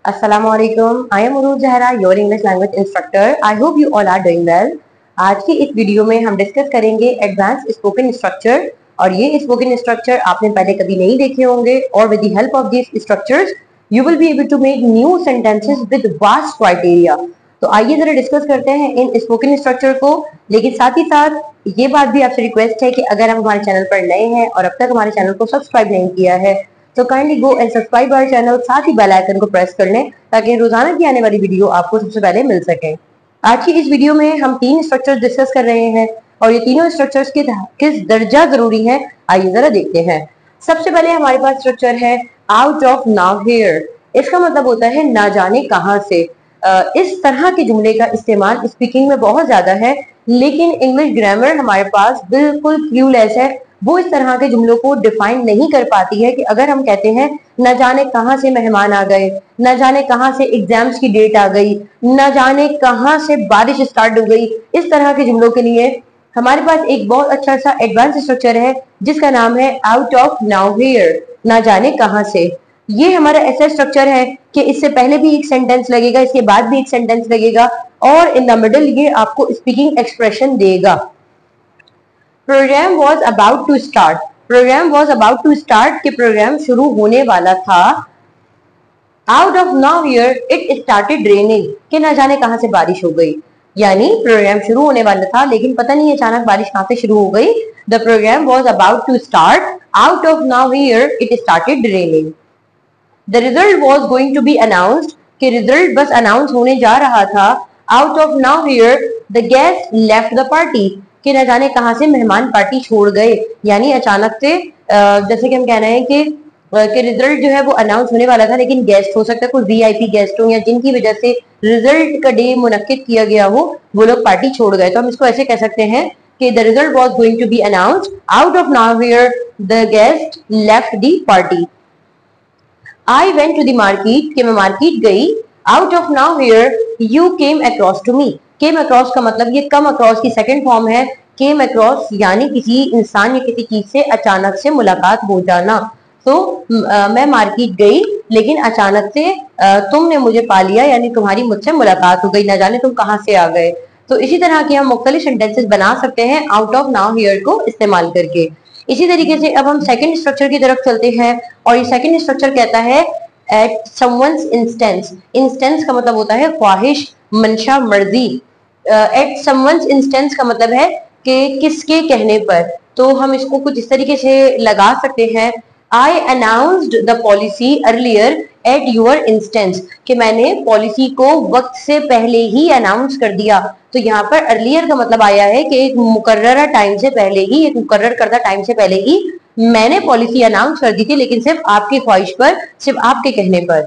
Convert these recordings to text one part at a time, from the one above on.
Assalamualaikum. I am Uruj Zahra, your English language instructor. I hope you all are doing well. आज की इस video में हम discuss करेंगे एडवांस स्पोकन स्ट्रक्चर और ये स्पोकन स्ट्रक्चर आपने पहले कभी नहीं देखे होंगे और with the help of this structures you will be able to make new sentences with vast criteria. तो आइए जरा डिस्कस करते हैं इन स्पोकन स्ट्रक्चर को, लेकिन साथ ही साथ ये बात भी आपसे रिक्वेस्ट है कि अगर आप हमारे चैनल पर नए हैं और अब तक हमारे चैनल को सब्सक्राइब नहीं किया है तो kindly go and subscribe our channel, साथ ही बेल आइकन को प्रेस कर लें ताकि रोजाना की आने वाली वीडियो आपको सबसे पहले मिल सके। आज की इस वीडियो में हम 3 स्ट्रक्चर्स डिस्कस कर रहे हैं और ये तीनों स्ट्रक्चर्स किस दर्जा जरूरी हैं आइए जरा देखते हैं। सबसे पहले हमारे पास स्ट्रक्चर है आउट ऑफ नाउ हियर। इसका मतलब होता है ना जाने कहां से। इस तरह के जुमले का इस्तेमाल स्पीकिंग में बहुत ज्यादा है, लेकिन इंग्लिश ग्रामर हमारे पास बिल्कुल क्लूलेस है। वो इस तरह के जुमलों को डिफाइन नहीं कर पाती है कि अगर हम कहते हैं न जाने कहां से मेहमान आ गए, न जाने कहां से एग्जाम्स की डेट आ गई, न जाने कहां से बारिश स्टार्ट हो गई, इस तरह के जुमलों के लिए हमारे पास एक बहुत अच्छा सा एडवांस स्ट्रक्चर है जिसका नाम है आउट ऑफ नाउ हियर, ना जाने कहां से। ये हमारा ऐसा स्ट्रक्चर है कि इससे पहले भी एक सेंटेंस लगेगा, इसके बाद भी एक सेंटेंस लगेगा और इन द मिडल ये आपको स्पीकिंग एक्सप्रेशन देगा। Programme was about to start. Programme was about to start के प्रोग्राम शुरू होने वाला था। Out of nowhere it started raining कि ना जाने कहां से बारिश हो गई, यानी प्रोग्राम शुरू होने वाला था लेकिन पता नहीं अचानक बारिश कहां से शुरू हो गई। The programme was about to start, out of nowhere it started raining. The result was going to be announced कि रिजल्ट बस अनाउंस होने जा रहा था। Out of nowhere the guest left the party कि न जाने कहां से मेहमान पार्टी छोड़ गए, यानी अचानक से जैसे कि हम कह रहे हैं कि रिजल्ट जो है वो अनाउंस होने वाला था लेकिन गेस्ट हो सकता है कोई वीआईपी गेस्ट हो या जिनकी वजह से रिजल्ट का डे मुनक्किद किया गया हो वो लोग पार्टी छोड़ गए। तो हम इसको ऐसे कह सकते हैं कि the result was going to be announced, out of nowhere the guest left the party. I went to the market कि मैं मार्केट गई। Out of nowhere you came across to me. Came across का मतलब ये come across की second form है। Came across यानी किसी इंसान या किसी चीज से अचानक से मुलाकात हो जाना। तो मैं मार्केट गई लेकिन अचानक से तुमने मुझे पा लिया, यानी तुम्हारी मुझसे मुलाकात हो गई, ना जाने तुम कहां से आ गए। तो इसी तरह के हम मुख्तलिफ सेंटेंसेस बना सकते हैं आउट ऑफ नाउ हियर को इस्तेमाल करके। इसी तरीके से अब हम सेकंड स्ट्रक्चर की तरफ चलते हैं और ये सेकंड स्ट्रक्चर कहता है एट समवन्स इंस्टेंस। इंस्टेंस का मतलब होता है ख्वाहिश, मंशा, मर्जी। एट समवन्स इंस्टेंस का मतलब है कि किसके कहने पर। तो हम इसको कुछ इस तरीके से लगा सकते हैं, I announced the policy earlier at your instance कि मैंने पॉलिसी को वक्त से पहले ही अनाउंस कर दिया। तो यहाँ पर अर्लियर का मतलब आया है कि एक मुकर्ररा टाइम से पहले ही, एक मुकर्रर करदा टाइम से पहले ही मैंने पॉलिसी अनाउंस कर दी थी, लेकिन सिर्फ आपकी ख्वाहिश पर, सिर्फ आपके कहने पर।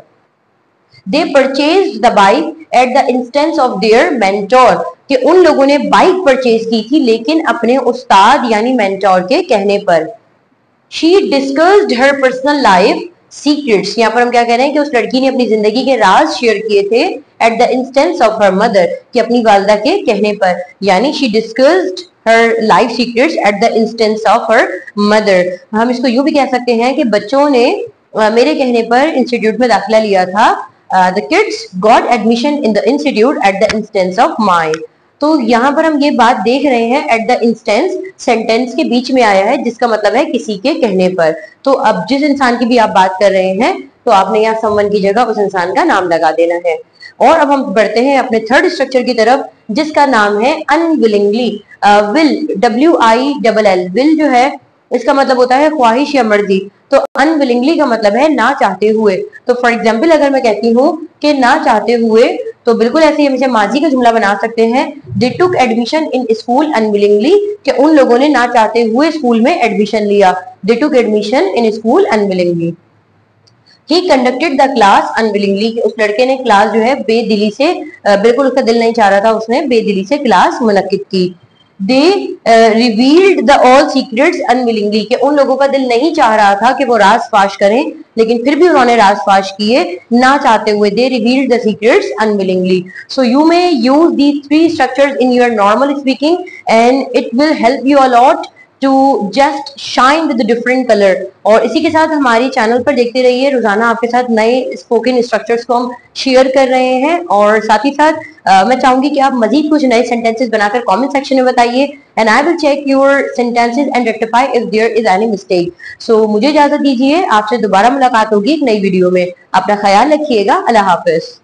They purchased the bike at the instance of their mentor कि उन लोगों ने बाइक परचेज की थी लेकिन अपने उस्ताद यानी मेंटोर के कहने पर। She discussed her personal life secrets। यहाँ पर हम क्या कह रहे हैं कि उस लड़की ने अपनी जिंदगी के राज शेयर किए थे at the instance of her mother कि अपनी वालिदा के कहने पर, यानी she discussed her life secrets at the instance of her mother। हम इसको यूं भी कह सकते हैं कि बच्चों ने मेरे कहने पर इंस्टीट्यूट में दाखिला लिया था। The kids got admission in the institute at the instance of mine। तो यहाँ पर हम ये बात देख रहे हैं at the instance सेंटेंस के बीच में आया है जिसका मतलब है किसी के कहने पर। तो अब जिस इंसान की भी आप बात कर रहे हैं तो आपने यहाँ someone की जगह उस इंसान का नाम लगा देना है। और अब हम बढ़ते हैं अपने थर्ड स्ट्रक्चर की तरफ जिसका नाम है अनविलिंगली। विल, WILL, विल जो है इसका मतलब होता है ख्वाहिश या मर्जी। तो अनविलिंगली का मतलब है ना चाहते हुए। तो फॉर एग्जाम्पल अगर मैं कहती हूँ कि ना चाहते हुए तो बिल्कुल ऐसे हम इसे माजी का जुमला बना सकते हैं। They took admission in school unwillingly कि उन लोगों ने ना चाहते हुए स्कूल में एडमिशन लिया। They took admission in school unwillingly. He conducted the class unwillingly कि उस लड़के ने क्लास जो है बेदिली से, बिल्कुल उसका दिल नहीं चाह रहा था, उसने बेदिली से क्लास मुनक्किद की। They revealed the all secrets unwillingly कि उन लोगों का दिल नहीं चाह रहा था कि वो राज फाश करें लेकिन फिर भी उन्होंने राज फाश किए ना चाहते हुए। They revealed the secrets unwillingly. So you may use these 3 structures in your normal speaking and it will help you a lot to just shine with different colour. और इसी के साथ हमारी चैनल पर देखते रहिए, रोजाना आपके साथ नए स्पोकन स्ट्रक्चर्स को हम शेयर कर रहे हैं। और साथ ही साथ मैं चाहूंगी कि आप मजीद कुछ नए सेंटेंसेस बनाकर कमेंट सेक्शन में बताइए, and I will check your sentences and rectify if there is any mistake. So मुझे इजाजत दीजिए, आपसे दोबारा मुलाकात होगी एक नई वीडियो में। अपना ख्याल रखिएगा। अल्लाह हाफिज।